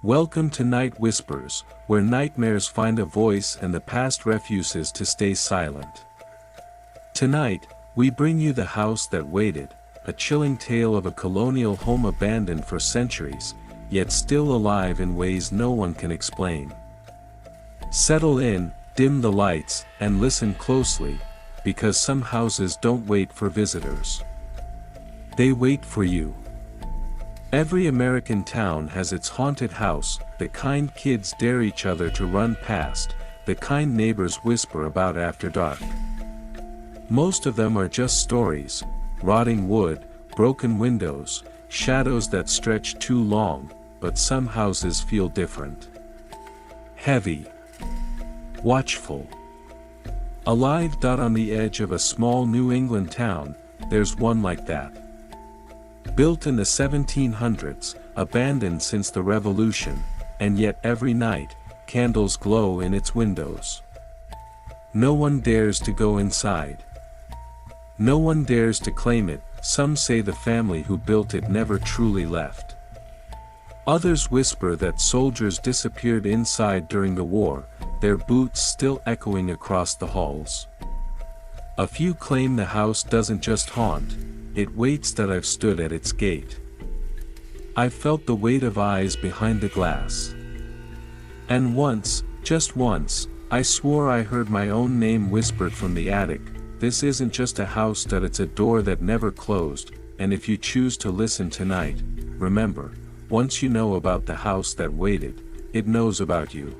Welcome to Night Whispers, where nightmares find a voice and the past refuses to stay silent. Tonight, we bring you The House That Waited, a chilling tale of a colonial home abandoned for centuries, yet still alive in ways no one can explain. Settle in, dim the lights, and listen closely, because some houses don't wait for visitors. They wait for you. Every American town has its haunted house, the kind kids dare each other to run past, the kind neighbors whisper about after dark. Most of them are just stories, rotting wood, broken windows, shadows that stretch too long, but some houses feel different. Heavy. Watchful. Alive. On the edge of a small New England town, there's one like that. Built in the 1700s, abandoned since the Revolution, and yet every night, candles glow in its windows. No one dares to go inside. No one dares to claim it. Some say the family who built it never truly left. Others whisper that soldiers disappeared inside during the war, their boots still echoing across the halls. A few claim the house doesn't just haunt, it waits. That I've stood at its gate. I've felt the weight of eyes behind the glass. And once, just once, I swore I heard my own name whispered from the attic. This isn't just a house, that it's a door that never closed, and if you choose to listen tonight, remember, once you know about the house that waited, it knows about you.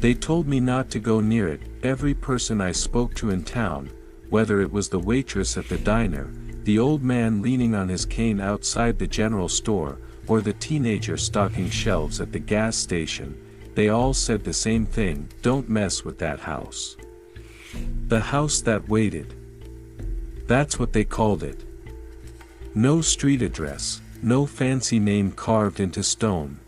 They told me not to go near it. Every person I spoke to in town, whether it was the waitress at the diner, the old man leaning on his cane outside the general store, or the teenager stocking shelves at the gas station, they all said the same thing: don't mess with that house. The house that waited. That's what they called it. No street address, no fancy name carved into stone.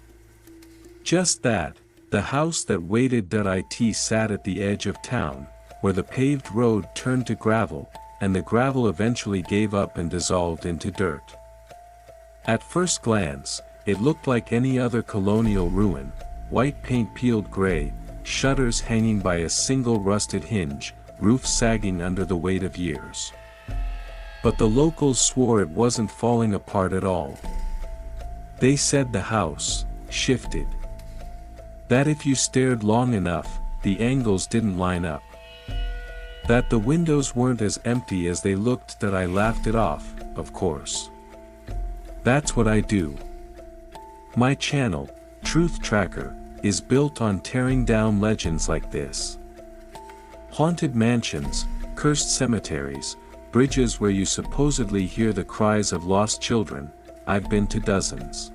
Just that, the house that waited. It sat at the edge of town, where the paved road turned to gravel, and the gravel eventually gave up and dissolved into dirt. At first glance, it looked like any other colonial ruin: white paint peeled gray, shutters hanging by a single rusted hinge, roof sagging under the weight of years. But the locals swore it wasn't falling apart at all. They said the house shifted. That if you stared long enough, the angles didn't line up. That the windows weren't as empty as they looked. That I laughed it off, of course. That's what I do. My channel, Truth Tracker, is built on tearing down legends like this. Haunted mansions, cursed cemeteries, bridges where you supposedly hear the cries of lost children. I've been to dozens.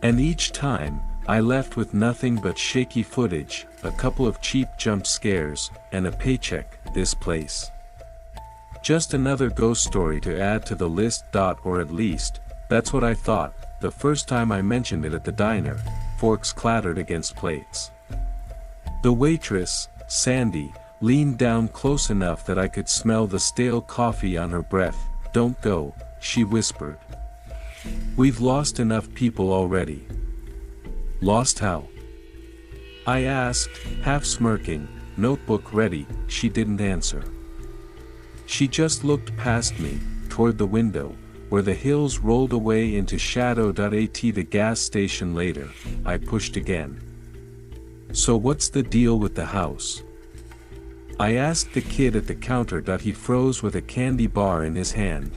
And each time, I left with nothing but shaky footage, a couple of cheap jump scares, and a paycheck. This place. Just another ghost story to add to the list. Or at least, that's what I thought, the first time I mentioned it at the diner. Forks clattered against plates. The waitress, Sandy, leaned down close enough that I could smell the stale coffee on her breath. Don't go, she whispered. We've lost enough people already. Lost how? I asked, half smirking, notebook ready. She didn't answer. She just looked past me, toward the window, where the hills rolled away into shadow. At the gas station later, I pushed again. So what's the deal with the house? I asked the kid at the counter. He froze with a candy bar in his hand.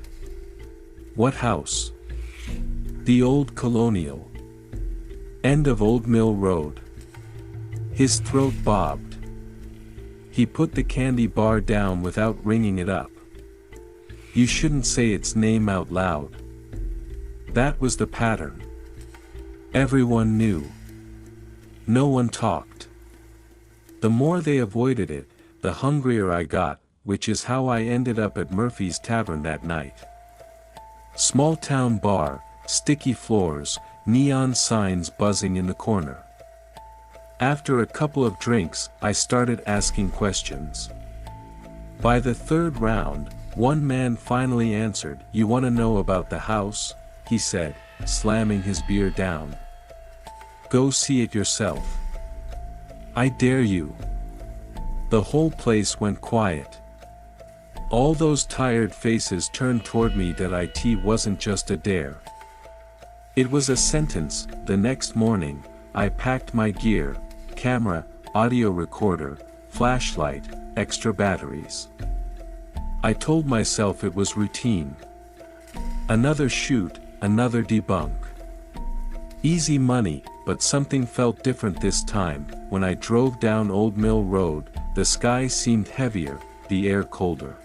What house? The old colonial. End of Old Mill Road. His throat bobbed. He put the candy bar down without ringing it up. You shouldn't say its name out loud. That was the pattern. Everyone knew. No one talked. The more they avoided it, the hungrier I got, which is how I ended up at Murphy's Tavern that night. Small town bar, sticky floors, neon signs buzzing in the corner. After a couple of drinks, I started asking questions. By the third round, one man finally answered. You want to know about the house? He said, slamming his beer down. Go see it yourself. I dare you. The whole place went quiet. All those tired faces turned toward me. That it wasn't just a dare. It was a sentence. The next morning, I packed my gear, camera, audio recorder, flashlight, extra batteries. I told myself it was routine. Another shoot, another debunk. Easy money, but something felt different this time. When I drove down Old Mill Road, the sky seemed heavier, the air colder.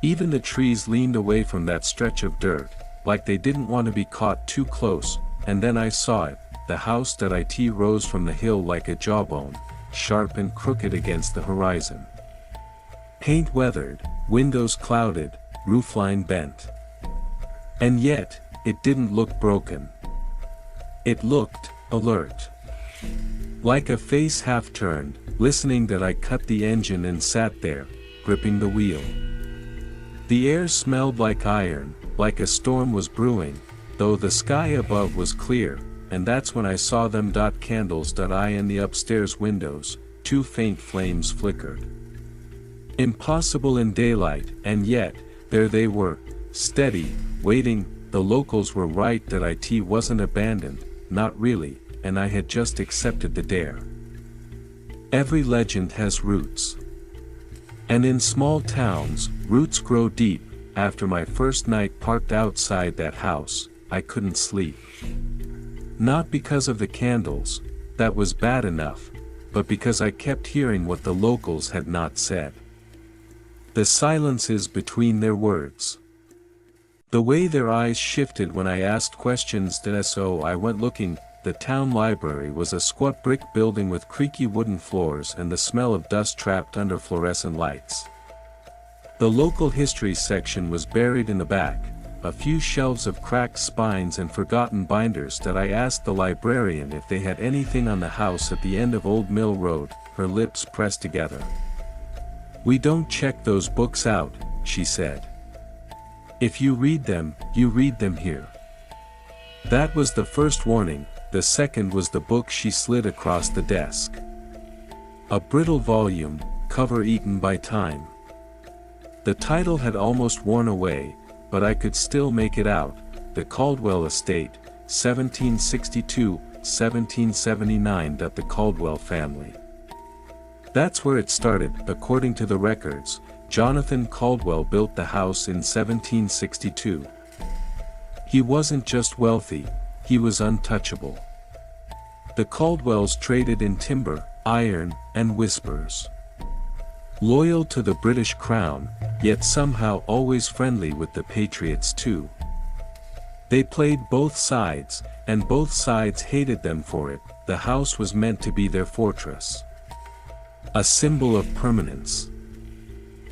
Even the trees leaned away from that stretch of dirt, like they didn't want to be caught too close, and then I saw it. The house that it rose from the hill like a jawbone, sharp and crooked against the horizon. Paint weathered, windows clouded, roofline bent. And yet, it didn't look broken. It looked alert. Like a face half turned, listening. That I cut the engine and sat there, gripping the wheel. The air smelled like iron, like a storm was brewing, though the sky above was clear, and that's when I saw them. Candles. In the upstairs windows, two faint flames flickered. Impossible in daylight, and yet, there they were, steady, waiting. The locals were right. That it wasn't abandoned, not really, and I had just accepted the dare. Every legend has roots. And in small towns, roots grow deep. After my first night parked outside that house, I couldn't sleep. Not because of the candles, that was bad enough, but because I kept hearing what the locals had not said. The silences between their words. The way their eyes shifted when I asked questions. So I went looking. The town library was a squat brick building with creaky wooden floors and the smell of dust trapped under fluorescent lights. The local history section was buried in the back, a few shelves of cracked spines and forgotten binders. That I asked the librarian if they had anything on the house at the end of Old Mill Road, her lips pressed together. "We don't check those books out," she said. "If you read them here." That was the first warning. The second was the book she slid across the desk. A brittle volume, cover eaten by time. The title had almost worn away, but I could still make it out. The Caldwell Estate, 1762-1779. The Caldwell family. That's where it started. According to the records, Jonathan Caldwell built the house in 1762. He wasn't just wealthy, he was untouchable. The Caldwells traded in timber, iron, and whispers. Loyal to the British Crown, yet somehow always friendly with the Patriots too. They played both sides, and both sides hated them for it. The house was meant to be their fortress. A symbol of permanence.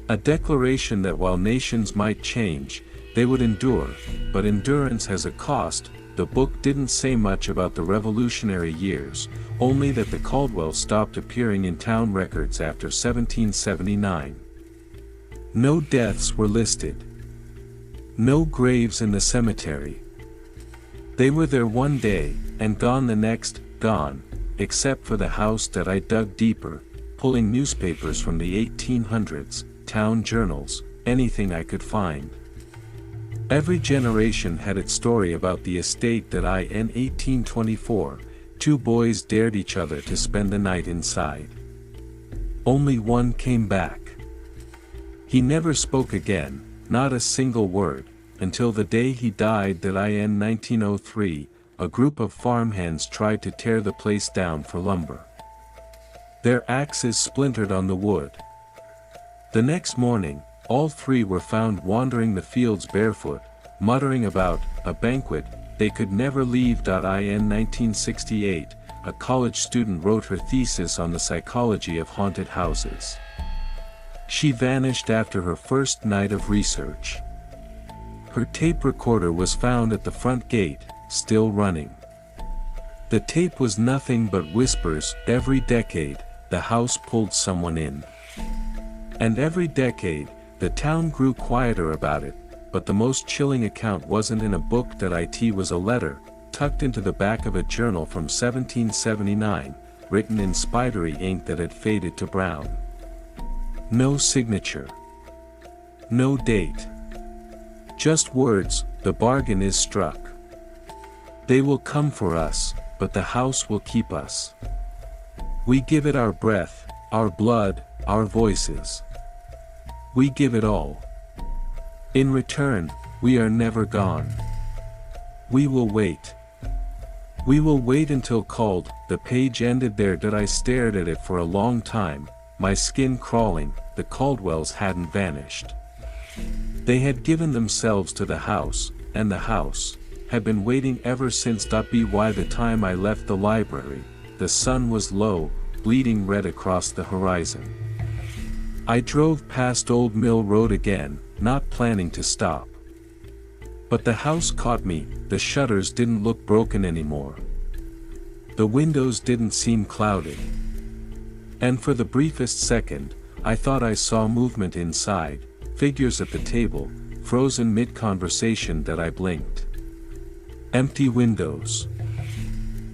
A declaration that while nations might change, they would endure, but endurance has a cost. The book didn't say much about the Revolutionary years, only that the Caldwells stopped appearing in town records after 1779. No deaths were listed. No graves in the cemetery. They were there one day, and gone the next, gone, except for the house. That I dug deeper, pulling newspapers from the 1800s, town journals, anything I could find. Every generation had its story about the estate. That in 1824, two boys dared each other to spend the night inside. Only one came back. He never spoke again, not a single word, until the day he died. That in 1903, a group of farmhands tried to tear the place down for lumber. Their axes splintered on the wood. The next morning, all three were found wandering the fields barefoot, muttering about a banquet they could never leave. In 1968, a college student wrote her thesis on the psychology of haunted houses. She vanished after her first night of research. Her tape recorder was found at the front gate, still running. The tape was nothing but whispers. Every decade, the house pulled someone in. And every decade, the town grew quieter about it, but the most chilling account wasn't in a book. It was a letter, tucked into the back of a journal from 1779, written in spidery ink that had faded to brown. No signature. No date. Just words, "The bargain is struck. They will come for us, but the house will keep us. We give it our breath, our blood, our voices. We give it all. In return, we are never gone. We will wait. We will wait until called." The page ended there. I stared at it for a long time, my skin crawling. The Caldwells hadn't vanished. They had given themselves to the house, and the house had been waiting ever since. By the time I left the library, the sun was low, bleeding red across the horizon. I drove past Old Mill Road again, not planning to stop. But the house caught me. The shutters didn't look broken anymore. The windows didn't seem clouded. And for the briefest second, I thought I saw movement inside, figures at the table, frozen mid-conversation. I blinked. Empty windows.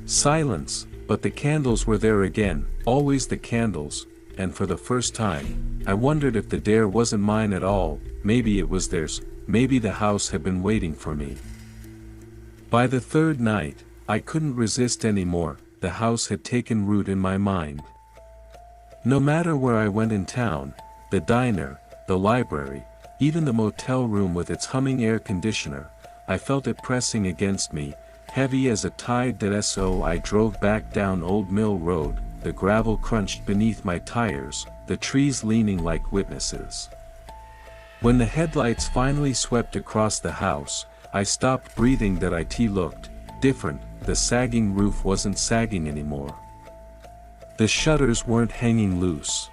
Silence, but the candles were there again, always the candles, and for the first time, I wondered if the dare wasn't mine at all. Maybe it was theirs, maybe the house had been waiting for me. By the third night, I couldn't resist anymore. The house had taken root in my mind. No matter where I went in town, the diner, the library, even the motel room with its humming air conditioner, I felt it pressing against me, heavy as a tide. So I drove back down Old Mill Road, the gravel crunched beneath my tires, the trees leaning like witnesses. When the headlights finally swept across the house, I stopped breathing. It looked different. The sagging roof wasn't sagging anymore. The shutters weren't hanging loose.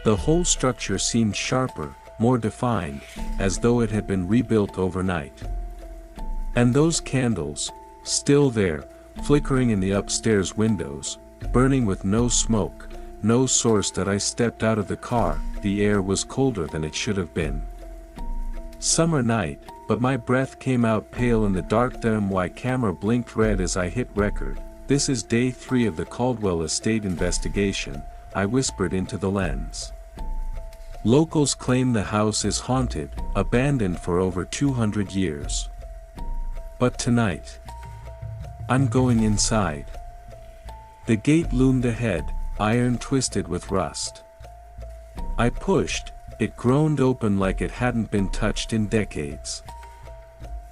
The whole structure seemed sharper, more defined, as though it had been rebuilt overnight. And those candles, still there, flickering in the upstairs windows, burning with no smoke, no source. I stepped out of the car. The air was colder than it should have been. Summer night, but my breath came out pale in the dark. My camera blinked red as I hit record. "This is day 3 of the Caldwell estate investigation," I whispered into the lens. "Locals claim the house is haunted, abandoned for over 200 years. But tonight, I'm going inside." The gate loomed ahead, iron twisted with rust. I pushed. It groaned open like it hadn't been touched in decades.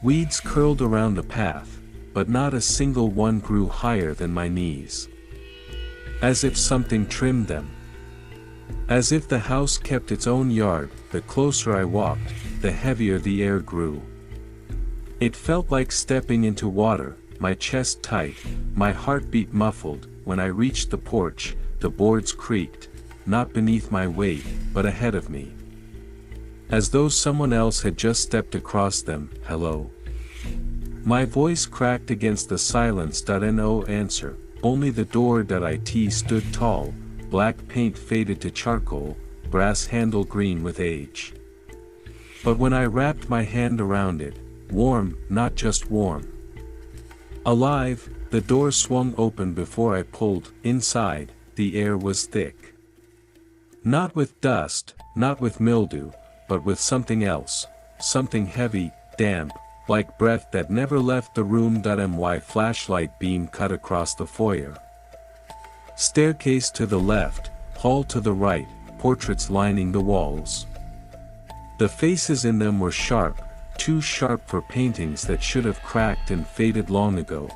Weeds curled around the path, but not a single one grew higher than my knees. As if something trimmed them. As if the house kept its own yard. The closer I walked, the heavier the air grew. It felt like stepping into water, my chest tight, my heartbeat muffled. When I reached the porch, the boards creaked, not beneath my weight, but ahead of me. As though someone else had just stepped across them. "Hello." My voice cracked against the silence. No answer, only the door. It stood tall, black paint faded to charcoal, brass handle green with age. But when I wrapped my hand around it, warm, not just warm. Alive, the door swung open before I pulled. Inside, the air was thick. Not with dust, not with mildew, but with something else, something heavy, damp, like breath that never left the room. My flashlight beam cut across the foyer. Staircase to the left, hall to the right, portraits lining the walls. The faces in them were sharp, too sharp for paintings that should have cracked and faded long ago.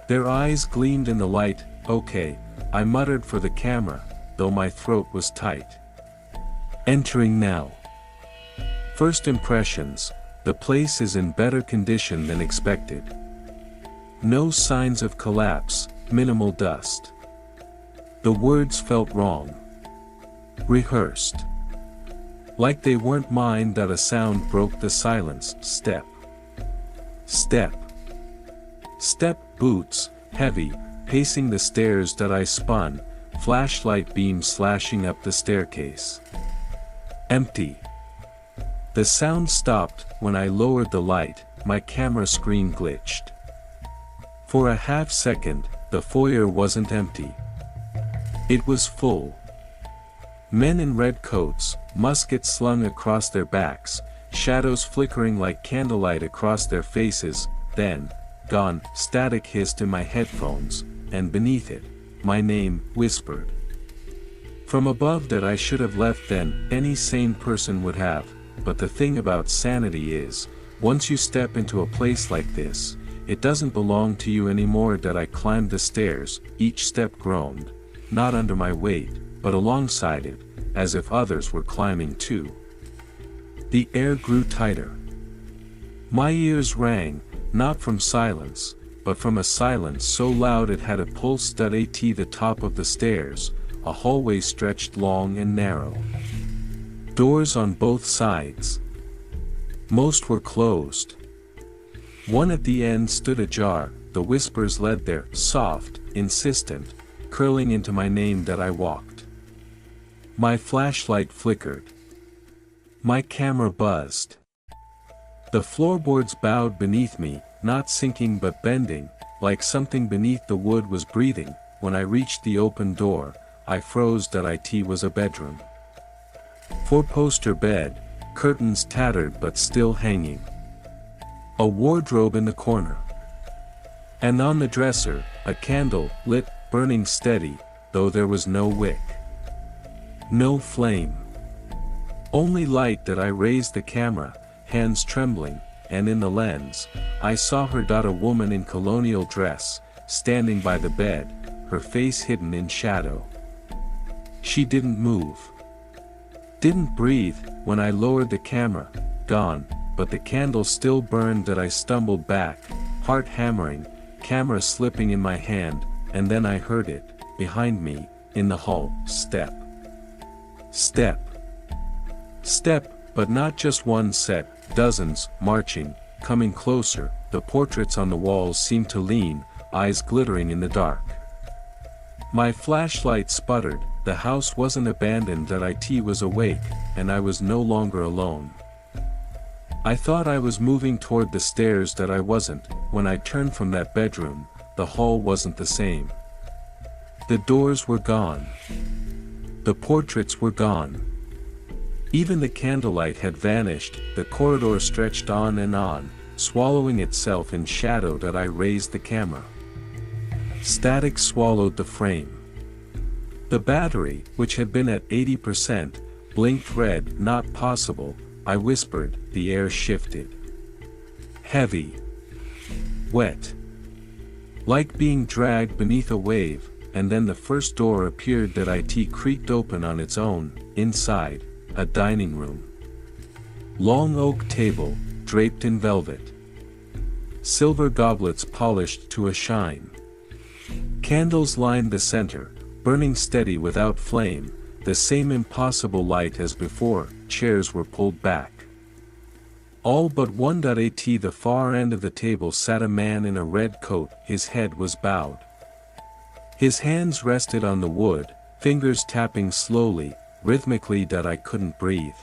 Their eyes gleamed in the light. "Okay," I muttered for the camera, though my throat was tight. Entering now. First impressions, the place is in better condition than expected. No signs of collapse, minimal dust. The words felt wrong. Rehearsed. Like they weren't mine. A sound broke the silence. Step. Step. Step. Boots, heavy, pacing the stairs. I spun, flashlight beam slashing up the staircase. Empty. The sound stopped. When I lowered the light, my camera screen glitched. For a half second, the foyer wasn't empty. It was full. Men in red coats, muskets slung across their backs, shadows flickering like candlelight across their faces. Then, gone, static hissed in my headphones, and beneath it, my name whispered. From above that I should have left then, any sane person would have, but the thing about sanity is, once you step into a place like this, it doesn't belong to you anymore. That I climbed the stairs, each step groaned, not under my weight, but alongside it, as if others were climbing too. The air grew tighter. My ears rang, not from silence, but from a silence so loud it had a pulse. At the top of the stairs, a hallway stretched long and narrow. Doors on both sides. Most were closed. One at the end stood ajar. The whispers led there, soft, insistent, curling into my name. That I walked. My flashlight flickered. My camera buzzed. The floorboards bowed beneath me, not sinking but bending, like something beneath the wood was breathing. When I reached the open door, I froze. That it was a bedroom. Four-poster bed, curtains tattered but still hanging. A wardrobe in the corner. And on the dresser, a candle, lit, burning steady, though there was no wick. No flame. Only light. That I raised the camera, hands trembling, and in the lens, I saw her. A woman in colonial dress, standing by the bed, her face hidden in shadow. She didn't move. Didn't breathe. When I lowered the camera, gone, but the candle still burned. That I stumbled back, heart hammering, camera slipping in my hand, and then I heard it, behind me, in the hall, step. Step. Step, but not just one set, dozens, marching, coming closer. The portraits on the walls seemed to lean, eyes glittering in the dark. My flashlight sputtered. The house wasn't abandoned. That it was awake, and I was no longer alone. I thought I was moving toward the stairs. That I wasn't. When I turned from that bedroom, the hall wasn't the same. The doors were gone. The portraits were gone. Even the candlelight had vanished. The corridor stretched on and on, swallowing itself in shadow. That I raised the camera. Static swallowed the frame. The battery, which had been at 80%, blinked red. Not possible, I whispered. The air shifted. Heavy. Wet. Like being dragged beneath a wave, and then the first door appeared. That it creaked open on its own. Inside, a dining room. Long oak table, draped in velvet. Silver goblets polished to a shine. Candles lined the center, burning steady without flame, the same impossible light as before. Chairs were pulled back. All but one. At the far end of the table sat a man in a red coat. His head was bowed. His hands rested on the wood, fingers tapping slowly, rhythmically. That I couldn't breathe.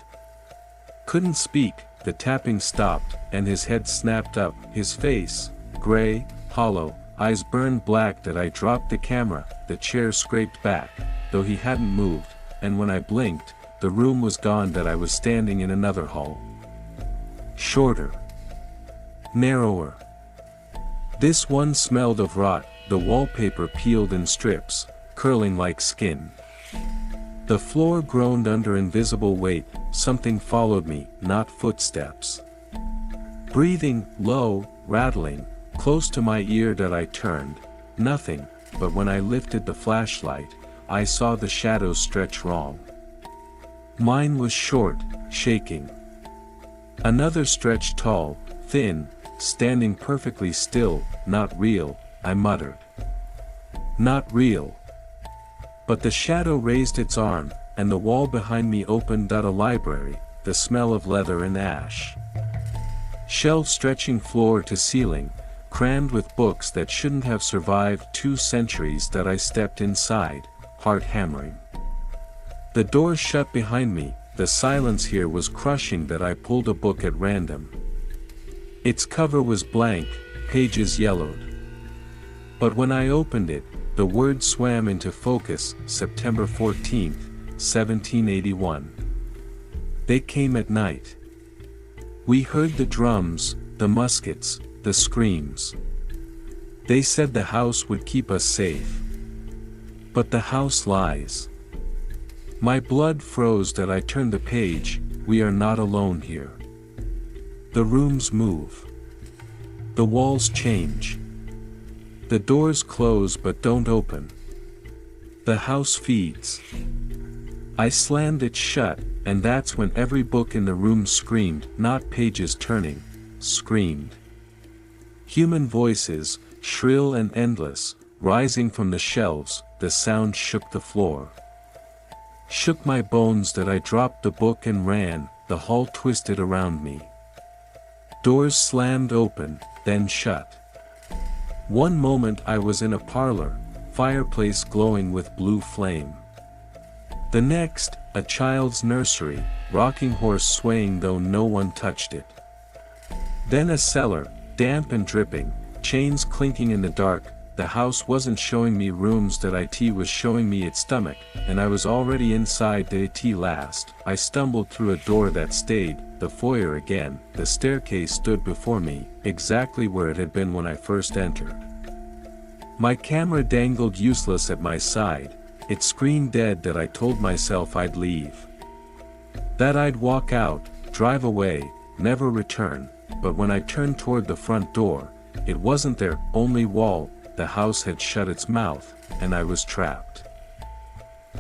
Couldn't speak. The tapping stopped, and his head snapped up. His face, gray, hollow, eyes burned black. That I dropped the camera. The chair scraped back, though he hadn't moved, and when I blinked, the room was gone. That I was standing in another hall. Shorter. Narrower. This one smelled of rot. The wallpaper peeled in strips, curling like skin. The floor groaned under invisible weight. Something followed me, not footsteps. Breathing, low, rattling, close to my ear. That I turned. Nothing, but when I lifted the flashlight, I saw the shadows stretch wrong. Mine was short, shaking. Another stretched tall, thin, standing perfectly still. Not real, I muttered. Not real. But the shadow raised its arm, and the wall behind me opened. A library, the smell of leather and ash. Shelves stretching floor to ceiling, crammed with books that shouldn't have survived 2 centuries. That I stepped inside, heart hammering. The door shut behind me. The silence here was crushing. That I pulled a book at random. Its cover was blank, pages yellowed. But when I opened it, the words swam into focus: September 14th, 1781. They came at night. We heard the drums, the muskets, the screams. They said the house would keep us safe. But the house lies. My blood froze as I turned the page. We are not alone here. The rooms move. The walls change. The doors close but don't open. The house feeds. I slammed it shut, and that's when every book in the room screamed, not pages turning, screamed. Human voices, shrill and endless, rising from the shelves. The sound shook the floor. Shook my bones that I dropped the book and ran. The hall twisted around me. Doors slammed open, then shut. One moment I was in a parlor, fireplace glowing with blue flame. The next, a child's nursery, rocking horse swaying though no one touched it. Then a cellar, damp and dripping, chains clinking in the dark. The house wasn't showing me rooms that it was showing me its stomach, and I was already inside the it last. I stumbled through a door that stayed, the foyer again. The staircase stood before me, exactly where it had been when I first entered. My camera dangled useless at my side. It screamed dead that I told myself I'd leave. That I'd walk out, drive away, never return. But when I turned toward the front door, it wasn't there, only wall. The house had shut its mouth, and I was trapped.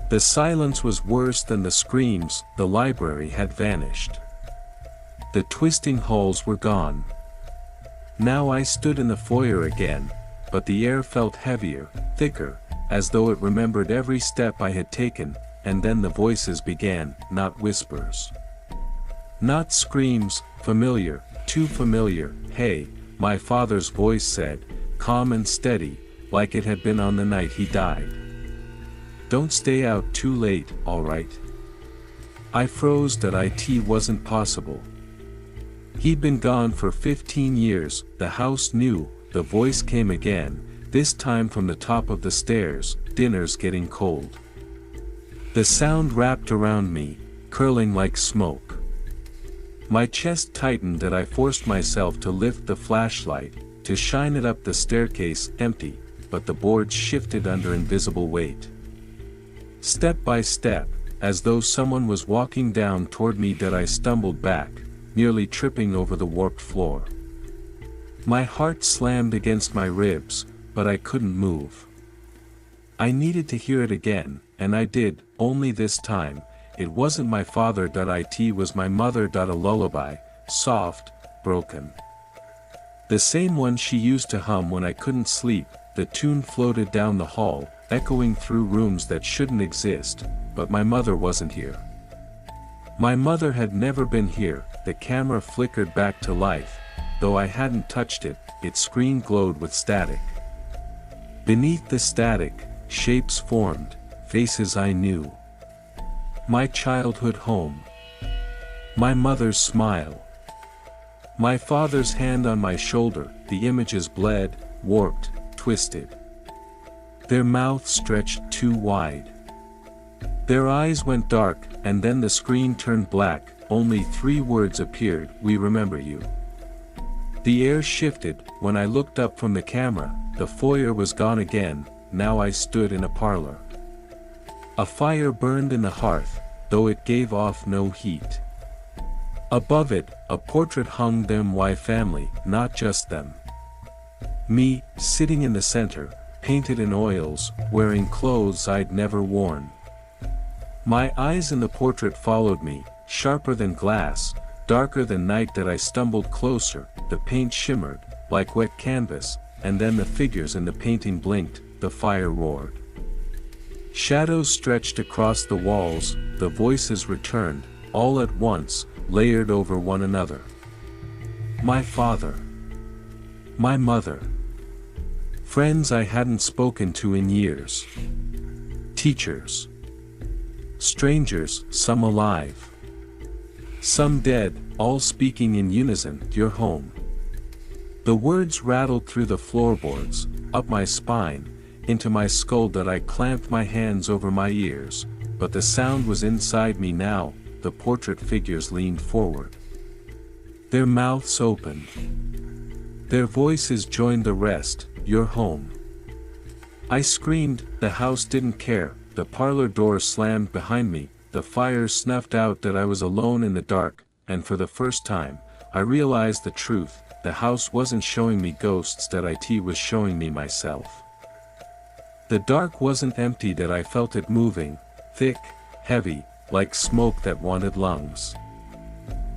The silence was worse than the screams. The library had vanished. The twisting halls were gone. Now I stood in the foyer again, but the air felt heavier, thicker, as though it remembered every step I had taken. And then the voices began, not whispers. Not screams, familiar, too familiar. Hey, my father's voice said, calm and steady, like it had been on the night he died. Don't stay out too late, alright? I froze that it wasn't possible. He'd been gone for 15 years, the house knew. The voice came again, this time from the top of the stairs. Dinner's getting cold. The sound wrapped around me, curling like smoke. My chest tightened that I forced myself to lift the flashlight, to shine it up the staircase. Empty, but the boards shifted under invisible weight. Step by step, as though someone was walking down toward me, that I stumbled back, nearly tripping over the warped floor. My heart slammed against my ribs, but I couldn't move. I needed to hear it again, and I did, only this time, it wasn't my father. It was my mother. A lullaby, soft, broken. The same one she used to hum when I couldn't sleep. The tune floated down the hall, echoing through rooms that shouldn't exist, but my mother wasn't here. My mother had never been here. The camera flickered back to life. Though I hadn't touched it, its screen glowed with static. Beneath the static, shapes formed, faces I knew. My childhood home. My mother's smile. My father's hand on my shoulder. The images bled, warped, twisted. Their mouth stretched too wide. Their eyes went dark, and then the screen turned black. Only 3 words appeared: we remember you. The air shifted. When I looked up from the camera, the foyer was gone again. Now I stood in a parlor. A fire burned in the hearth, though it gave off no heat. Above it, a portrait hung. Them my family, not just them. Me, sitting in the center, painted in oils, wearing clothes I'd never worn. My eyes in the portrait followed me, sharper than glass, darker than night. That I stumbled closer. The paint shimmered, like wet canvas, and then the figures in the painting blinked. The fire roared. Shadows stretched across the walls. The voices returned, all at once, layered over one another. My father. My mother. Friends I hadn't spoken to in years. Teachers. Strangers, some alive. Some dead, all speaking in unison. Your home. The words rattled through the floorboards, up my spine, into my skull that I clamped my hands over my ears, but the sound was inside me now. The portrait figures leaned forward. Their mouths opened. Their voices joined the rest. "You're home." I screamed. The house didn't care. The parlor door slammed behind me, the fire snuffed out that I was alone in the dark, and for the first time, I realized the truth. The house wasn't showing me ghosts, that it was showing me myself. The dark wasn't empty, that I felt it moving, thick, heavy, like smoke that wanted lungs.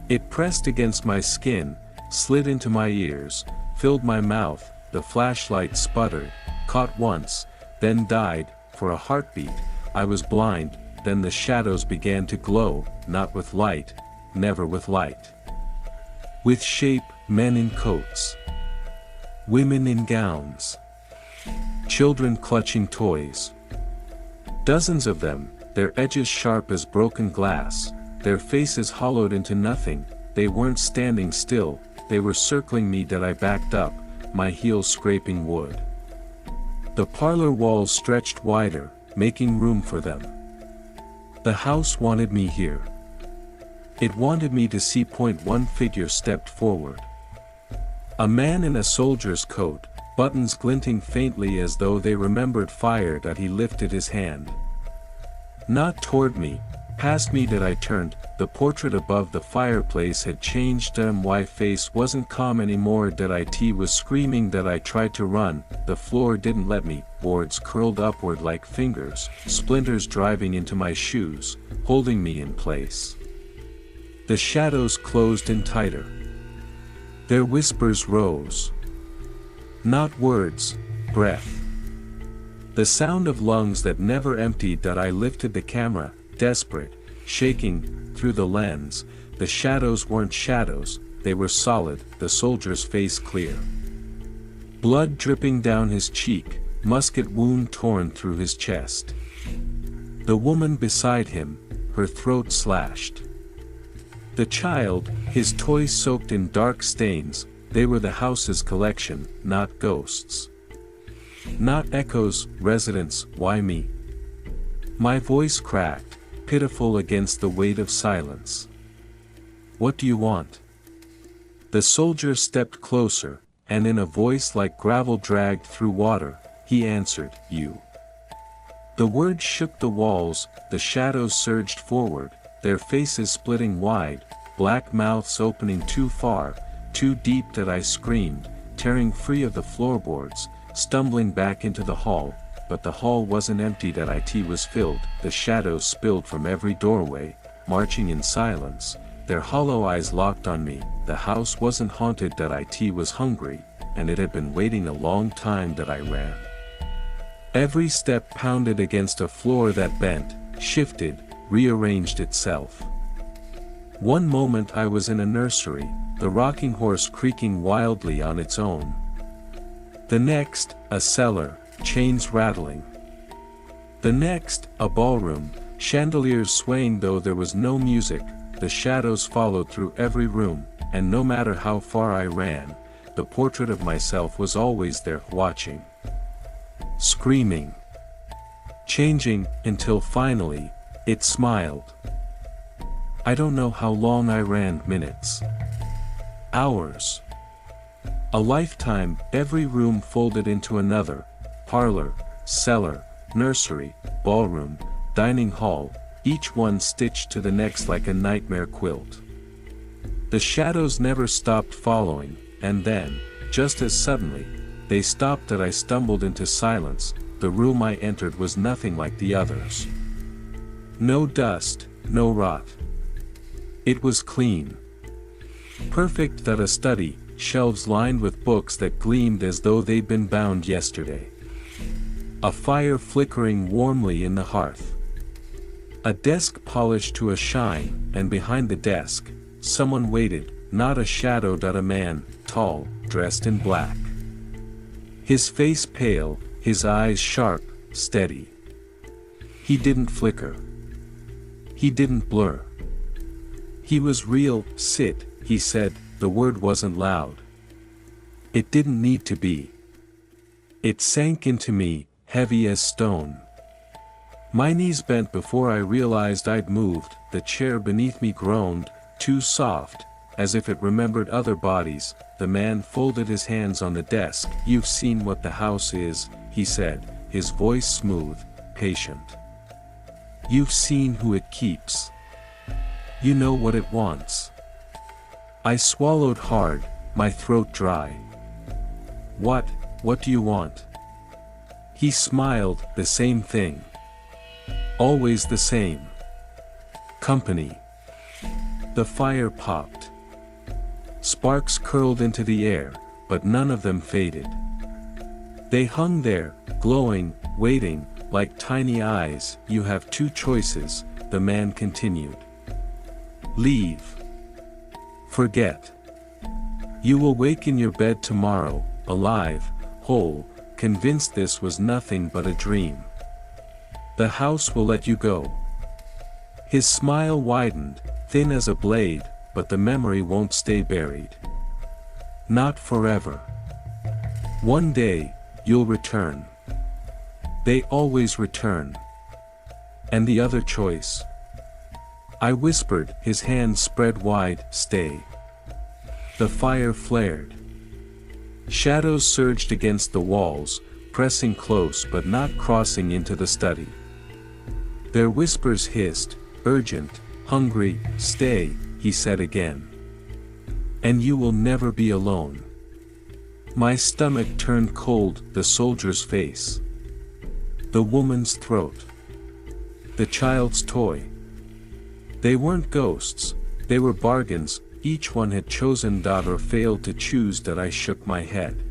It pressed against my skin, slid into my ears, filled my mouth. The flashlight sputtered, caught once, then died. For a heartbeat, I was blind. Then the shadows began to glow, not with light, never with light. With shape, men in coats, women in gowns, children clutching toys. Dozens of them, their edges sharp as broken glass, their faces hollowed into nothing. They weren't standing still, they were circling me. That I backed up, my heels scraping wood. The parlor walls stretched wider, making room for them. The house wanted me here. It wanted me to see. One figure stepped forward. A man in a soldier's coat, buttons glinting faintly as though they remembered fire. That he lifted his hand. Not toward me, past me. That I turned. The portrait above the fireplace had changed. My face wasn't calm anymore. That it was screaming. That I tried to run. The floor didn't let me. Boards curled upward like fingers, splinters driving into my shoes, holding me in place. The shadows closed in tighter. Their whispers rose. Not words, breath. The sound of lungs that never emptied. That I lifted the camera, desperate, shaking, through the lens. The shadows weren't shadows, they were solid. The soldier's face clear. Blood dripping down his cheek, musket wound torn through his chest. The woman beside him, her throat slashed. The child, his toys soaked in dark stains. They were the house's collection, not ghosts. Not echoes, residents. Why me? My voice cracked, pitiful against the weight of silence. What do you want? The soldier stepped closer, and in a voice like gravel dragged through water, he answered, "You." The words shook the walls. The shadows surged forward, their faces splitting wide, black mouths opening too far, too deep. That I screamed, tearing free of the floorboards, stumbling back into the hall. But the hall wasn't empty. That it was filled. The shadows spilled from every doorway, marching in silence, their hollow eyes locked on me. The house wasn't haunted. That it was hungry, and it had been waiting a long time. That I ran. Every step pounded against a floor that bent, shifted, rearranged itself. One moment I was in a nursery, the rocking horse creaking wildly on its own. The next, a cellar, chains rattling. The next, a ballroom, chandeliers swaying. Though there was no music, the shadows followed through every room, and no matter how far I ran, the portrait of myself was always there, watching, screaming, changing, until finally, it smiled. I don't know how long I ran. Minutes. Hours. A lifetime. Every room folded into another. Parlor, cellar, nursery, ballroom, dining hall, each one stitched to the next like a nightmare quilt. The shadows never stopped following, and then, just as suddenly, they stopped. That I stumbled into silence. The room I entered was nothing like the others. No dust, no rot. It was clean. Perfect. That a study, shelves lined with books that gleamed as though they'd been bound yesterday. A fire flickering warmly in the hearth. A desk polished to a shine, and behind the desk, someone waited, not a shadow. A man, tall, dressed in black. His face pale, his eyes sharp, steady. He didn't flicker. He didn't blur. He was real. "Sit," he said. The word wasn't loud. It didn't need to be. It sank into me, heavy as stone. My knees bent before I realized I'd moved. The chair beneath me groaned, too soft, as if it remembered other bodies. The man folded his hands on the desk. "You've seen what the house is," he said, his voice smooth, patient. "You've seen who it keeps. You know what it wants." I swallowed hard, my throat dry. What do you want?" He smiled. "The same thing. Always the same. Company." The fire popped. Sparks curled into the air, but none of them faded. They hung there, glowing, waiting, like tiny eyes. "You have two choices," the man continued. "Leave. Forget. You will wake in your bed tomorrow, alive, whole, convinced this was nothing but a dream. The house will let you go." His smile widened, thin as a blade, "but the memory won't stay buried. Not forever. One day, you'll return. They always return." "And the other choice?" I whispered. His hands spread wide. "Stay." The fire flared. Shadows surged against the walls, pressing close but not crossing into the study. Their whispers hissed, urgent, hungry. "Stay," he said again. "And you will never be alone." My stomach turned cold. The soldier's face. The woman's throat. The child's toy. They weren't ghosts, they were bargains. Each one had chosen or failed to choose. That I shook my head.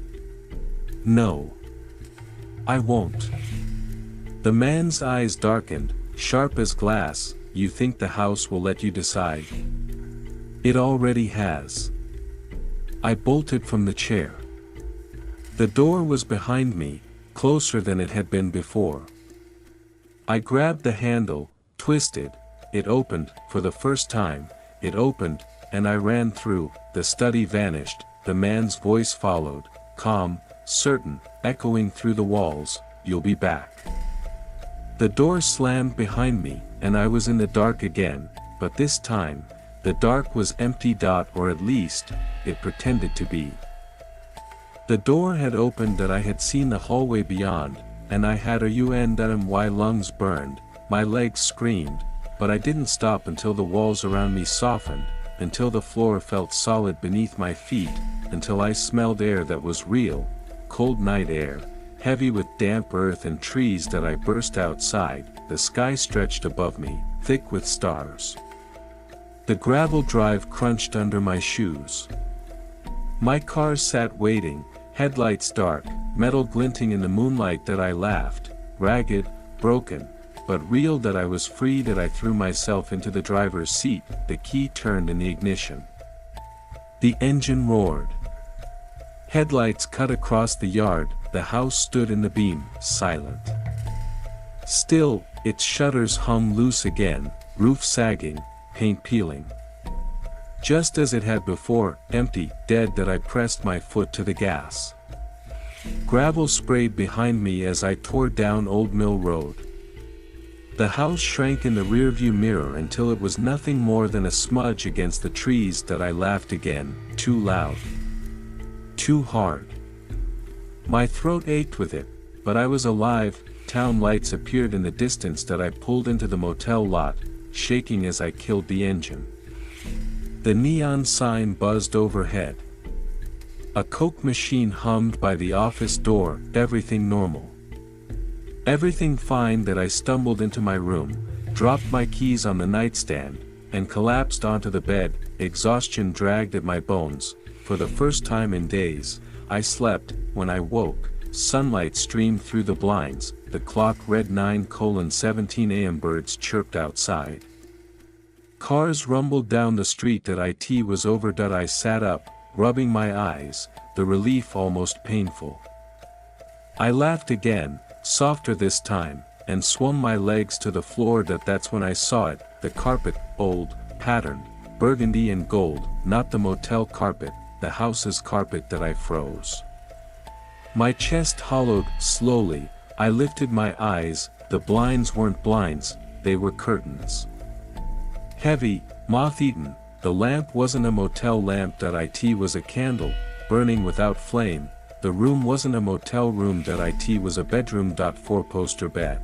"No. I won't." The man's eyes darkened, sharp as glass. "You think the house will let you decide? It already has." I bolted from the chair. The door was behind me, closer than it had been before. I grabbed the handle, twisted. It opened. For the first time, it opened, and I ran through. The study vanished. The man's voice followed, calm, certain, echoing through the walls. "You'll be back." The door slammed behind me, and I was in the dark again, but this time, the dark was empty. Or at least, it pretended to be. The door had opened. That I had seen the hallway beyond, and I had my lungs burned, my legs screamed, but I didn't stop until the walls around me softened, until the floor felt solid beneath my feet, until I smelled air that was real, cold night air, heavy with damp earth and trees. That I burst outside. The sky stretched above me, thick with stars. The gravel drive crunched under my shoes. My car sat waiting, headlights dark, metal glinting in the moonlight. That I laughed, ragged, broken, but real. That I was free. That I threw myself into the driver's seat. The key turned in the ignition. The engine roared. Headlights cut across the yard. The house stood in the beam, silent. Still, its shutters hung loose again, roof sagging, paint peeling. Just as it had before, empty, dead. That I pressed my foot to the gas. Gravel sprayed behind me as I tore down Old Mill Road. The house shrank in the rearview mirror until it was nothing more than a smudge against the trees. That I laughed again, too loud. Too hard. My throat ached with it, but I was alive. Town lights appeared in the distance. That I pulled into the motel lot, shaking as I killed the engine. The neon sign buzzed overhead. A Coke machine hummed by the office door. Everything normal. Everything fine. That I stumbled into my room, dropped my keys on the nightstand, and collapsed onto the bed. Exhaustion dragged at my bones. For the first time in days, I slept. When I woke, sunlight streamed through the blinds. The clock read 9:17 a.m. Birds chirped outside. Cars rumbled down the street. That it was over. I sat up, rubbing my eyes, the relief almost painful. I laughed again, softer this time, and swung my legs to the floor. That's when I saw it, the carpet, old, patterned, burgundy and gold, not the motel carpet, the house's carpet. That I froze. My chest hollowed. Slowly, I lifted my eyes. The blinds weren't blinds, they were curtains. Heavy, moth-eaten, the lamp wasn't a motel lamp. It was a candle, burning without flame. The room wasn't a motel room. It was a bedroom. Four-poster bed.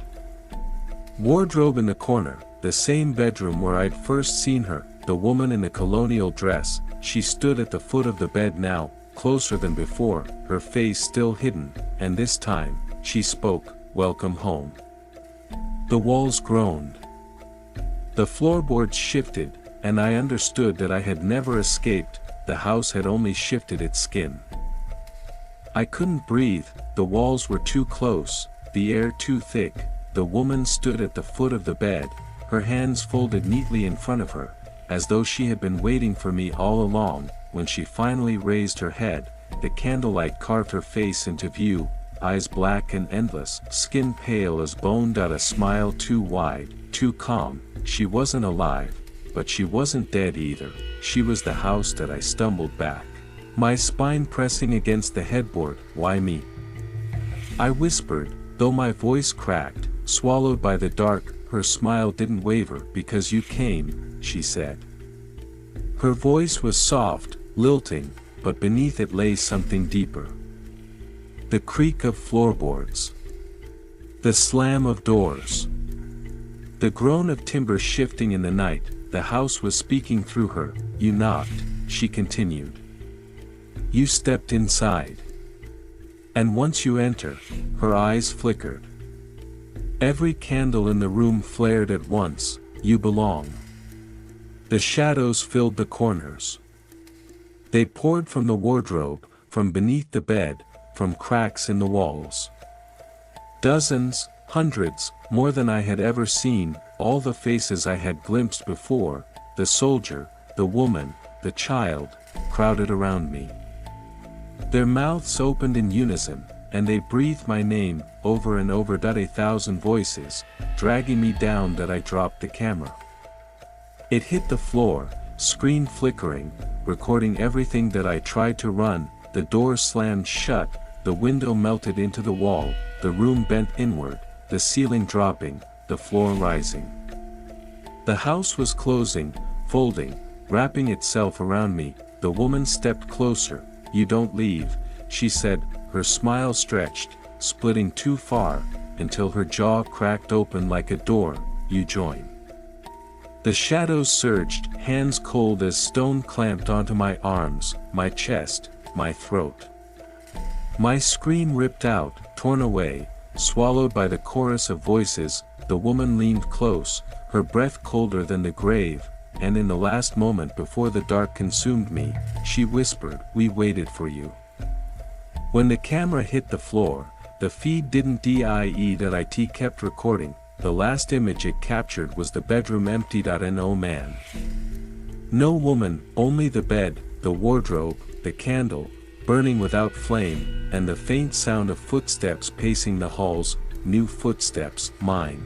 Wardrobe in the corner, the same bedroom where I'd first seen her, the woman in the colonial dress. She stood at the foot of the bed now, closer than before, her face still hidden, and this time, she spoke, "Welcome home." The walls groaned. The floorboards shifted, and I understood that I had never escaped. The house had only shifted its skin. I couldn't breathe, the walls were too close, the air too thick. The woman stood at the foot of the bed, her hands folded neatly in front of her, as though she had been waiting for me all along. When she finally raised her head, the candlelight carved her face into view, eyes black and endless, skin pale as bone. A smile too wide, too calm. She wasn't alive, but she wasn't dead either. She was the house that I stumbled back, my spine pressing against the headboard. "Why me?" I whispered, though my voice cracked, swallowed by the dark. Her smile didn't waver. "Because you came," she said. Her voice was soft, lilting, but beneath it lay something deeper. The creak of floorboards. The slam of doors. The groan of timber shifting in the night. The house was speaking through her. "You knocked," she continued. "You stepped inside. And once you enter," her eyes flickered. Every candle in the room flared at once. "You belong." The shadows filled the corners. They poured from the wardrobe, from beneath the bed, from cracks in the walls. Dozens, hundreds, more than I had ever seen, all the faces I had glimpsed before, the soldier, the woman, the child, crowded around me. Their mouths opened in unison, and they breathed my name, over and over. 1,000 voices, dragging me down. I dropped the camera. It hit the floor, screen flickering, recording everything that I tried to run. The door slammed shut, the window melted into the wall, the room bent inward, the ceiling dropping, the floor rising. The house was closing, folding, wrapping itself around me. The woman stepped closer. "You don't leave," she said, her smile stretched, splitting too far, until her jaw cracked open like a door. "You join." The shadows surged, hands cold as stone clamped onto my arms, my chest, my throat. My scream ripped out, torn away, swallowed by the chorus of voices. The woman leaned close, her breath colder than the grave, and in the last moment before the dark consumed me, she whispered, "We waited for you." When the camera hit the floor, the feed didn't die. It kept recording. The last image it captured was the bedroom empty. No man. No woman, only the bed, the wardrobe, the candle, burning without flame, and the faint sound of footsteps pacing the halls. New footsteps, mine.